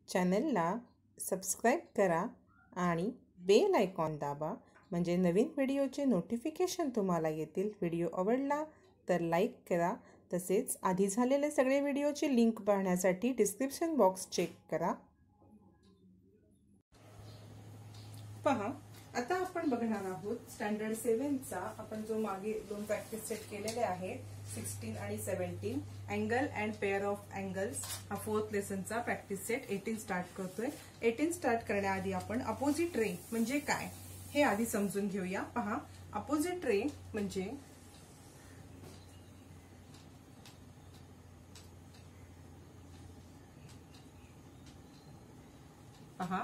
चॅनलला सबस्क्राईब करा आणि बेल आयकॉन दाबा म्हणजे नवीन व्हिडिओचे नोटिफिकेशन तुम्हाला येतील। व्हिडिओ आवडला तर लाईक करा, तसेच आधी झालेले सगळे व्हिडिओचे लिंक पाहण्यासाठी डिस्क्रिप्शन बॉक्स चेक करा। पहा, आता आपण बघणार आहोत स्टँडर्ड 7 चा आपण जो मागे दोन प्रॅक्टिस सेट केलेले आहेत 16 आणि 17 angle and pair of angles हा फोर्थ लेसनचा प्रॅक्टिस सेट 18 स्टार्ट करतोय। 18 स्टार्ट करण्याआधी आपण अपोजिट रे म्हणजे काय हे आधी समजून घेऊया। पहा, अपोजिट रे म्हणजे पहा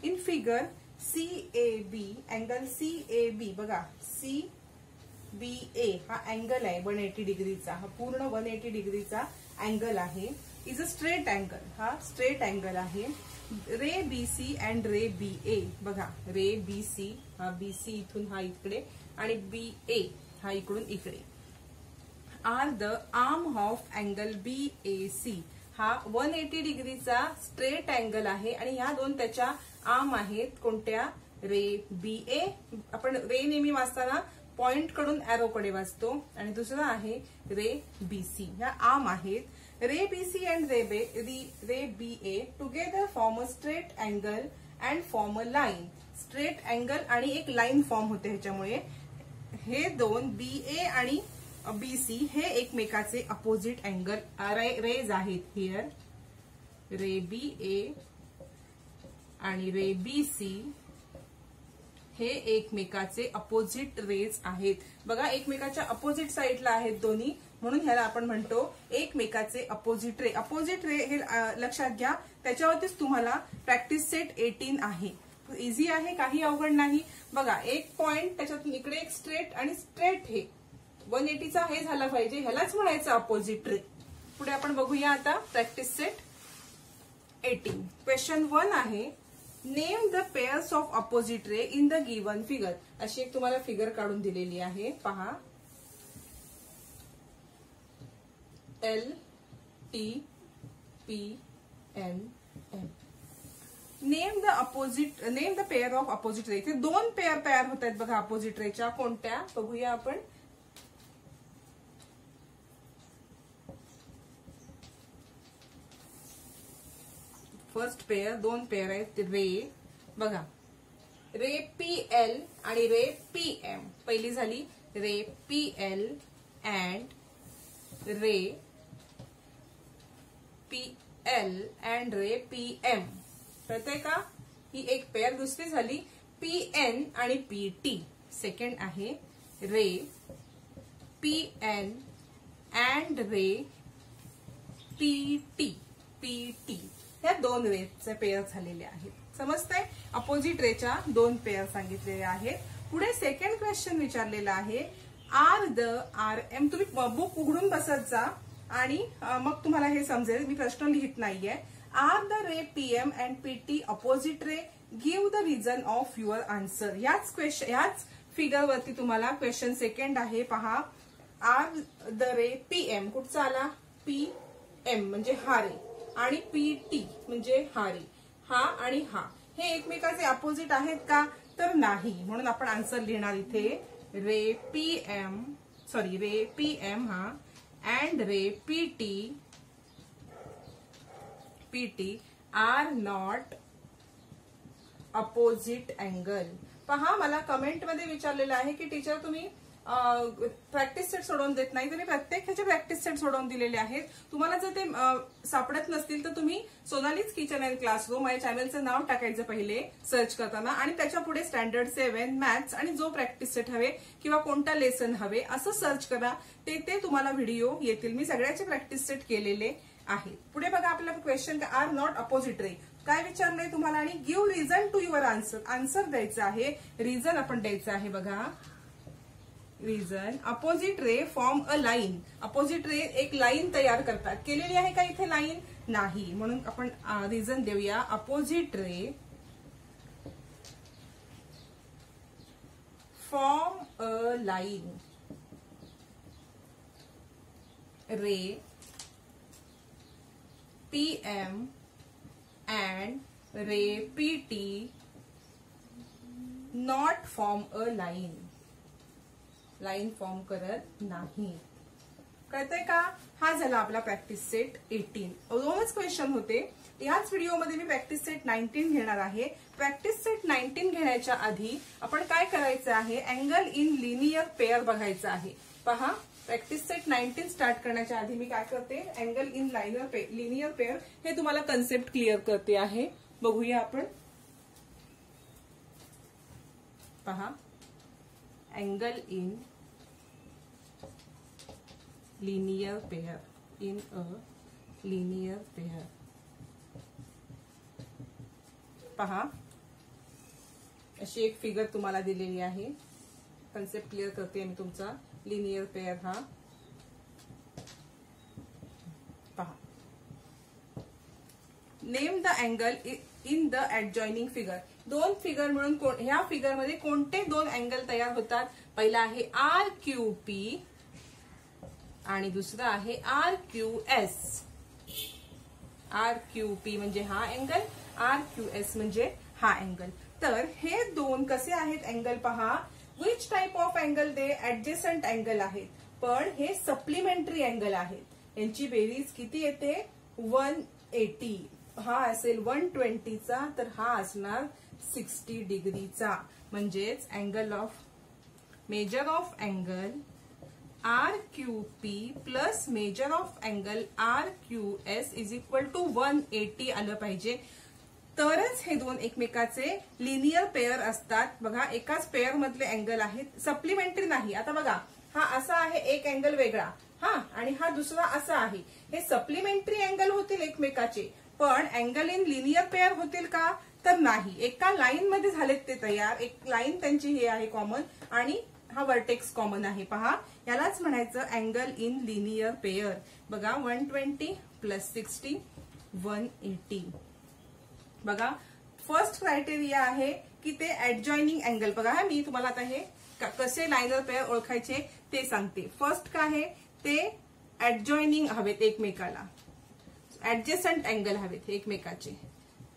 in figure CAB angle CAB बघा CBA हा अँगल आहे 180 डिग्रीचा, हा पूर्ण 180 डिग्रीचा अँगल आहे। इज अ स्ट्रेट अँगल, हा स्ट्रेट अँगल आहे। रे BC अँड रे BA बघा, रे BC हा BC इथून हा इकडे आणि BA हा इकडून इकडे are the arm of angle BAC हा 180 डिग्रीचा स्ट्रेट अँगल आहे आणि ह्या दोन त्याच्या आर्म आहेत। कोणत्या? रे BA, आपण रे नेहमी वाचताना पॉइंट कडून एरो कडे वाचतो, आणि दुसरा आहे रे BC, ह्या आर्म आहेत। रे BC and ray BA together form a straight angle and form a line. Straight angle आणि एक लाईन फॉर्म होते, ह्याच्यामुळे हे दोन BA आणि BC हे एकमेकाचे अपोजिट अँगल रेज आहेत। हियर रे BA आणि रे BC हे एकमेकाचे अपोजिट रेज आहेत। बघा, एकमेकाच्या अपोजिट साइडला आहेत दोन्ही, म्हणून ह्याला आपण म्हणतो एकमेकाचे अपोजिट रे। अपोजिट रे हे लक्षात घ्या, त्याच्यावरतीच तुम्हाला प्रॅक्टिस सेट 18 आहे। इझी आहे, काही अवघड नाही। बघा, एक पॉइंट त्याच्यातून इकडे एक स्ट्रेट आणि स्ट्रेट हे 180 चा हे झाला पाहिजे, ह्यालाच म्हणायचं अपोजिट रे। पुढे आपण बघूया आता प्रॅक्टिस सेट 18। क्वेश्चन 1 आहे, name the pairs of opposite ray in the given figure. अशी एक तुम्हाला फिगर काढून दिलेली आहे, पहा L T P N M। Name the pair of opposite ray. इथे दोन पेअर तयार होत आहेत बघा अपोजिट रेच्या, कोणत्या बघूया आपण। फर्स्ट पेअर, दोन पेअर आहेत रे, बघा रे PL आणि रे PM। पहिली झाली रे PL and ray PL and ray PM, कळतंय का? ही एक पेअर। दुसरी झाली PN आणि PT। सेकंड आहे रे PN अँड रे PT। ह्या दोन रेचे पेअर झालेले आहेत, समजतंय? अपोजिट रेच्या दोन पेअर सांगितलेले आहेत। पुढे सेकंड क्वेश्चन विचारलेला आहे, आर द RM। तुम्ही बुक उघडून बसत जा आणि मग तुम्हाला हे समजेल, मी प्रश्न लिहित नाहीये। Are the ray PM and PT opposite ray, give the reason of your answer. ह्याच फिगर वरती तुम्हाला क्वेश्चन सेकंड आहे, पहा आर द रे PM कुठचा आला? PM म्हणजे हा रे, आणि PT म्हणजे हा रे, हा आणि हा हे एकमेकाचे अपोजिट आहेत का? तर नाही, म्हणून आपण आन्सर लिहिणार इथे रे PM हा and ray PT are not opposite angle. पहा, मला कमेंट मध्ये विचारलेलं आहे की टीचर तुम्ही प्रॅक्टिस सेट सोडवून देत नाही, तर मी प्रत्येक ह्याचे प्रॅक्टिस सेट सोडवून दिलेले आहेत। तुम्हाला जर ते सापडत नसतील तर तुम्ही सोनालीज किचन अँड क्लासरूम माझ्या चॅनलचं नाव टाकायचं पहिले सर्च करताना, आणि त्याच्या पुढे स्टँडर्ड 7 मॅथ्स आणि जो प्रॅक्टिस सेट हवे किंवा कोणता लेसन हवे असं सर्च करा, ते तुम्हाला व्हिडिओ येतील। मी सगळ्याचे प्रॅक्टिस सेट केलेले आहेत। पुढे बघा, आपला question are not opposite ray काय विचारलंय तुम्हाला, आणि give reason to your answer. Answer द्यायचं आहे, रिझन आपण द्यायचं आहे। बघा, reason opposite ray form a line. Opposite ray एक लाईन तयार करतात, केलेली आहे का इथे लाईन? नाही, म्हणून आपण रिझन देऊया opposite ray form a line. Ray PM and ray PT not form a line. Line form करत नाही. कळतंय का? हा झाला आपला प्रॅक्टिस सेट 18. दोनच क्वेश्चन होते. याच व्हिडिओमध्ये मी प्रॅक्टिस सेट 19 घेणार आहे. प्रॅक्टिस सेट 19 घेण्याच्या आधी आपण काय करायचं आहे, अँगल इन लिनियर पेअर बघायचं आहे. पहा, प्रॅक्टिस सेट 19 स्टार्ट करण्याच्या आधी मी काय करते, अँगल इन लिनियर पेअर हे तुम्हाला कन्सेप्ट क्लिअर करते आहे. बघूया आपण. पहा, angle in linear pair, in a linear pair. पहा, अशी एक फिगर तुम्हाला दिलेली आहे. कन्सेप्ट क्लिअर करते मी तुमचा. लिनियर पेअर हा पहा. Name the angle in the adjoining figure. दोन फिगर मिळून ह्या फिगर मध्ये कोणते दोन अँगल तयार होतात? पहिला आहे RQP आणि दुसरा आहे RQS. RQP म्हणजे हा अँगल, RQS म्हणजे हा अँगल. तर हे दोन कसे आहेत अँगल पहा. Which type of angle they? Adjacent angle आहेत, पण हे सप्लिमेंटरी अँगल आहेत. यांची बेरीज किती येते? 180. हा असेल 120चा, तर हा असणार 60 डिग्रीचा. म्हणजेच angle of measure of angle RQP plus measure of angle RQS is equal to 180 आलं पाहिजे. तरच हे दोन एकमेकाचे लिनियर पेअर असतात. बघा, एकाच पेअर मधले अँगल आहेत, सप्लिमेंटरी नाही. आता बघा, हा असा आहे एक अँगल वेगळा, हा, आणि हा दुसरा असा आहे. हे सप्लिमेंटरी अँगल होतील एकमेकाचे, पण अँगल इन लिनियर पेअर होतील का? तर नाही. एका लाईन मध्ये झालेत ते तयार. एक लाईन त्यांची हे आहे कॉमन, आणि हा वर्टेक्स कॉमन आहे. पहा, यालाच म्हणायचं अँगल इन लिनियर पेअर. बघा, 120 प्लस 60 180. बघा, फर्स्ट क्रायटेरिया आहे की ते ऍडजॉइनिंग अँगल. बघा, मी तुम्हाला आता हे कसे लाइनर पेअर ओळखायचे ते सांगते. फर्स्ट काय आहे, ते ऍडजॉइनिंग हवेत एकमेकाला. ऍडजेसंट अँगल हवेत एकमेकाचे.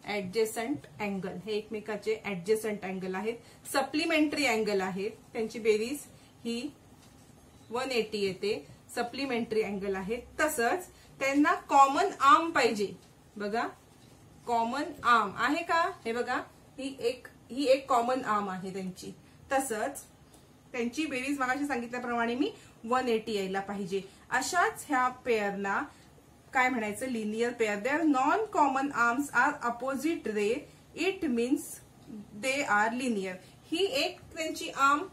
ऍडजेसंट अँगल हे एकमेकाचे ऍडजेसंट अँगल आहेत. सप्लिमेंटरी अँगल आहेत, त्यांची बेरीज ही 180 येते. सप्लिमेंटरी अँगल आहेत. तसंच त्यांना कॉमन आर्म पाहिजे. बघा, कॉमन आर्म आहे का? हे बघा, ही एक कॉमन आर्म आहे त्यांची. तसंच त्यांची बेरीज मगाशी सांगितल्याप्रमाणे मी 180 यायला पाहिजे. अशाच ह्या पेअरना काय म्हणायचं? Linear pair. Their non common arms are opposite ray, it means they are linear. ही एक त्यांची आर्म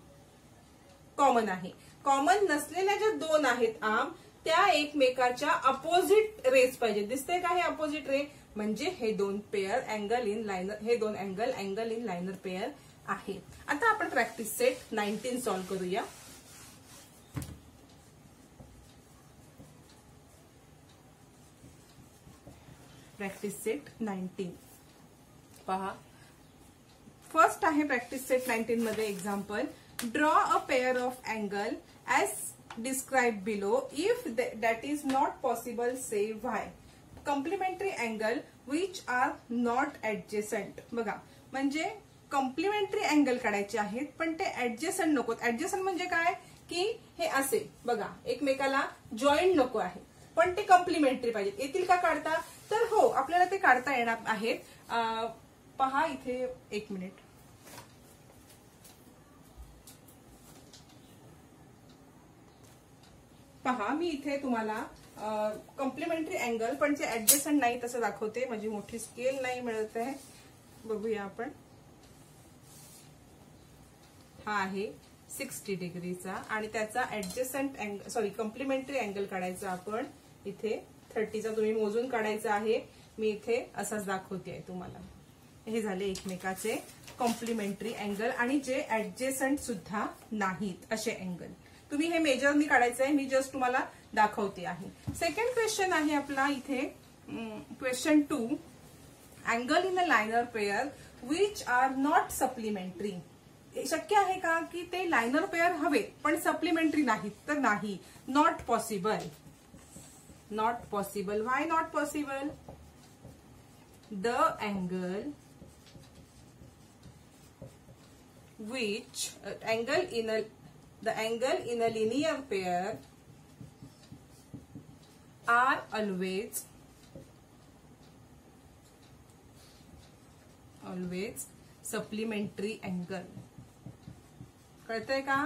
कॉमन आहे. कॉमन नसलेल्या ज्या दोन आहेत आर्म, त्या एकमेकाच्या अपोजिट रेस पाहिजे. दिसतंय का हे अपोजिट रे? म्हणजे हे दोन पेअर अँगल इन लाइनर, हे दोन अँगल इन लाइनर पेअर आहे. आता आपण प्रॅक्टिस सेट 19 सॉल्व्ह करूया. प्रॅक्टिस सेट 19 पहा. फर्स्ट आहे प्रॅक्टिस सेट 19 मध्ये example. Draw a pair of angle as describe below. If that is not possible say why. Complementary angle which are not adjacent. बघा, म्हणजे complementary angle काढायचे आहेत, पण ते ऍडजेसंट नको. ऍडजेसंट म्हणजे काय की हे असे बघा, एकमेकाला जॉईंट नको आहे, पण ते कॉम्प्लिमेंटरी पाहिजेत. येतील का काढता? तर हो, आपल्याला ते काढता येणार आहेत. पहा इथे, एक मिनिट. पहा, मी इथे तुम्हाला कॉम्प्लिमेंटरी अँगल पण जे ऍडजेसंट नाही तसं दाखवते. माझी मोठी स्केल नाही मिळत आहे. बघूया आपण. हा आहे 60 डिग्रीचा आणि त्याचा adjacent angle, sorry, complementary angle काढायचा आपण. इथे 30चा तुम्ही मोजून काढायचा आहे. मी इथे असाच दाखवते तुम्हाला. हे झाले एकमेकाचे कॉम्प्लिमेंटरी अँगल आणि जे ऍडजेसंट सुद्धा नाहीत असे अँगल. तुम्ही हे मेजरनी काढायचं आहे, मी जस्ट तुम्हाला दाखवते आहे. सेकंड क्वेश्चन आहे आपला इथे. Question 2. Angle in a liner pair which are not supplementary. शक्य आहे का की ते लाइनर पेअर हवे पण सप्लिमेंटरी नाहीत? तर नाही. Not possible. Not possible. Why not possible? the angle which angle in a linear pair are always supplementary angle. कळतंय का?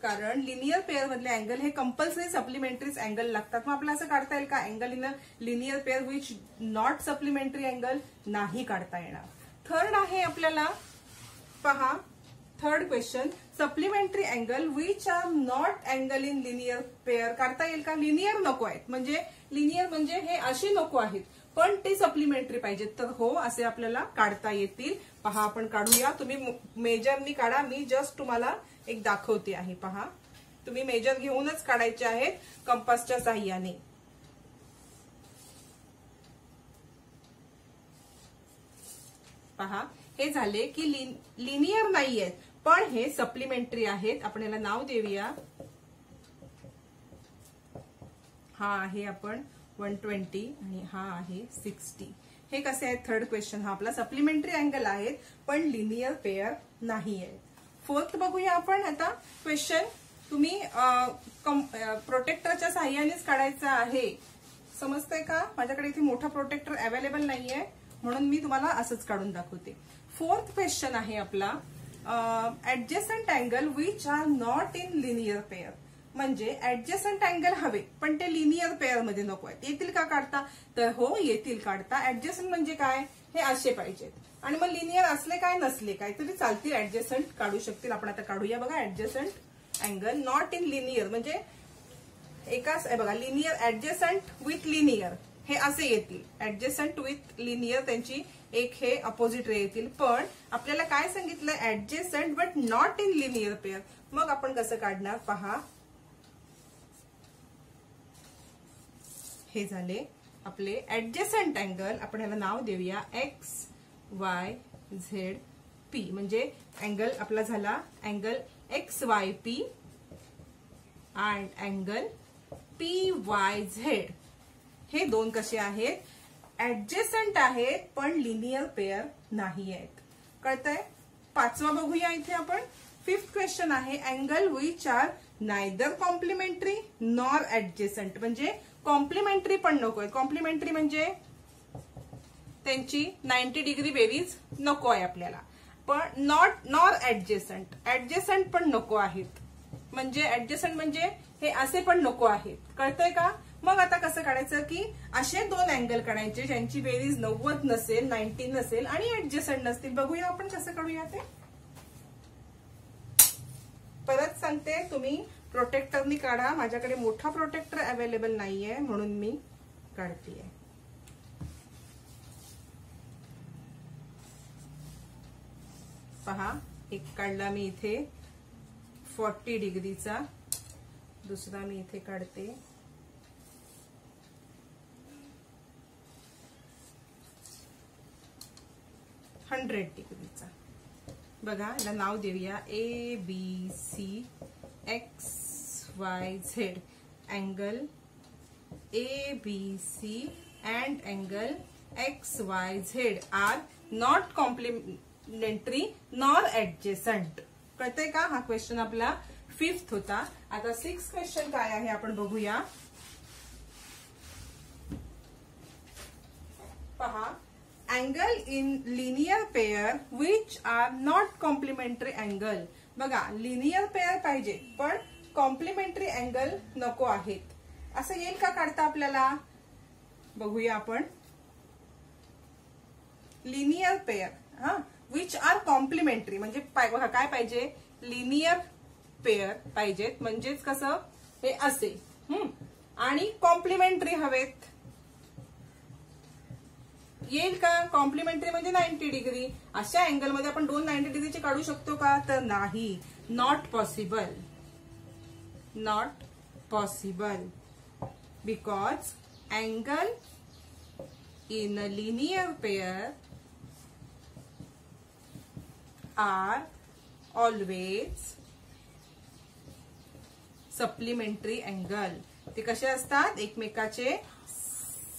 कारण लिनियर पेअर मधले अँगल हे कंपल्सरी सप्लिमेंटरीज अँगल लागतात. मग आपल्याला असं काढता येईल का angle in a linear pair which not supplementary angle? नाही काढता येणार. थर्ड आहे आपल्याला पहा, third question, supplementary angle which are not angle in linear pair. काढता येईल का? लिनियर नको आहेत, म्हणजे लिनियर म्हणजे हे अशी नको आहेत पण ते सप्लिमेंटरी पाहिजेत. तर हो, असे आपल्याला काढता येतील. पहा आपण काढूया. तुम्ही मेजरनी काढा, मी जस्ट तुम्हाला एक दाखवते आहे. पहा, तुम्ही मेजर घेऊनच काढायचे आहेत कंपासच्या साह्याने. पहा, हे झाले की लिनियर नाही आहेत पण हे सप्लिमेंटरी आहेत. आपण याला नाव देऊया. हा आहे आपण 120 आणि हा आहे 60. हे कसे आहेत? थर्ड क्वेश्चन हा आपला सप्लिमेंटरी अँगल आहेत पण लिनियर पेअर नाही आहे. फोर्थ बघूया आपण आता क्वेश्चन. तुम्ही प्रोटेक्टरच्या साह्यानेच काढायचं आहे. समजतंय का? माझ्याकडे इथे मोठा प्रोटेक्टर अवेलेबल नाहीये म्हणून मी तुम्हाला असंच काढून दाखवते. फोर्थ क्वेश्चन आहे आपला, adjacent angle which are not in linear pair. म्हणजे ऍडजस्टंट अँगल हवे पण ते लिनियर पेअर मध्ये नको आहेत. येतील का काढता? तर हो, येतील काढता. ऍडजस्टंट म्हणजे काय? हे असे पाहिजेत. आणि मग लिनियर असले काय नसले काय तरी चालतील, ऍडजस्टंट काढू शकतील. आपण आता काढूया. बघा, adjacent angle not in linear म्हणजे एकाच बघा, लिनियर ऍडजस्टंट विथ लिनियर हे असे येतील. ऍडजस्टंट विथ लिनियर त्यांची एक हे अपोजिट रे येतील. पण आपल्याला काय सांगितलं? Adjacent but not in linear pair. मग आपण कसं काढणार? पहा, हे झाले आपले ऍडजस्टंट अँगल. आपण याला नाव देऊया XYZP. म्हणजे अँगल आपला झाला angle XYP and angle PYZ. हे दोन कसे आहेत? ऍडजस्टंट आहेत पण लिनियर पेअर नाही आहेत. कळतंय? पाचवा बघूया इथे आपण. फिफ्थ क्वेश्चन आहे, angle which are neither complementary nor adjacent. म्हणजे कॉम्प्लिमेंटरी पण नको आहे. कॉम्प्लिमेंटरी म्हणजे त्यांची 90 डिग्री बेरीज नको आहे आपल्याला. पण नॉर ऍडजस्टंट, ऍडजस्टंट पण नको आहेत. म्हणजे ऍडजस्टंट म्हणजे हे असे पण नको आहेत. कळतंय का? मग आता कसं काढायचं की असे दोन अँगल काढायचे ज्यांची बेरीज 90 नसेल, 90 नसेल आणि ऍडजस्टंट नसतील. बघूया आपण कसं काढूया ते. परत सांगते, तुम्ही प्रोटेक्टरनी काढा. माझ्याकडे मोठा प्रोटेक्टर अवेलेबल नाहीये म्हणून मी काढतीये. पहा, एक काढला मी इथे 40 डिग्रीचा, दुसरा मी इथे काढते 100 डिग्रीचा. बघा, याला नाव देऊया ABC XYZ. Angle ABC and angle XYZ are not complementary nor adjacent. कळतंय का? हा क्वेश्चन आपला फिफ्थ होता. आता सिक्स्थ क्वेश्चन काय आहे आपण बघूया. पहा, angle in linear pair which are not complementary angle. बघा, लिनियर पेअर पाहिजे पण कॉम्प्लिमेंटरी अँगल नको आहेत. असं येईल का काढता आपल्याला? बघूया आपण. Linear pair which are complementary म्हणजे बघा काय पाहिजे? लिनियर पेअर पाहिजेत. म्हणजेच कसं? हे असे आणि कॉम्प्लिमेंटरी हवेत. येईल का? कॉम्प्लिमेंटरी म्हणजे 90 डिग्री. अशा अँगल मध्ये आपण दोन 90 डिग्रीचे काढू शकतो का? तर नाही. Not possible. Not possible. Because angle in a linear pair are always supplementary angle. ते कसे असतात? एकमेकाचे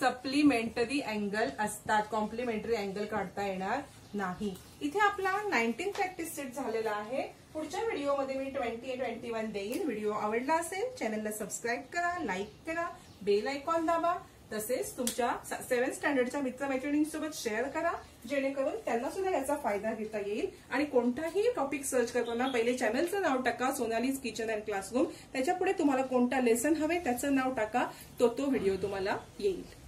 सप्लिमेंटरी अँगल असतात, कॉम्प्लिमेंटरी अँगल काढता येणार नाही. इथे आपला 19 प्रॅक्टिस सेट झालेला आहे. पुढच्या व्हिडिओमध्ये मी 20 21 देईन. व्हिडिओ आवडला असेल चॅनलला सबस्क्राईब करा, लाईक करा, बेल आयकॉन दाबा. तसेच तुमच्या 7th स्टँडर्डच्या मित्रमैत्रिणींसोबत शेअर करा, जेणेकरून त्यांना सुद्धा याचा फायदा घेता येईल. आणि कोणताही टॉपिक सर्च करताना पहिले चॅनलचं नाव टाका, सोनालीज किचन अँड क्लासरूम. त्याच्या पुढे तुम्हाला कोणता लेसन हवे त्याचं नाव टाका, तो व्हिडिओ तुम्हाला येईल.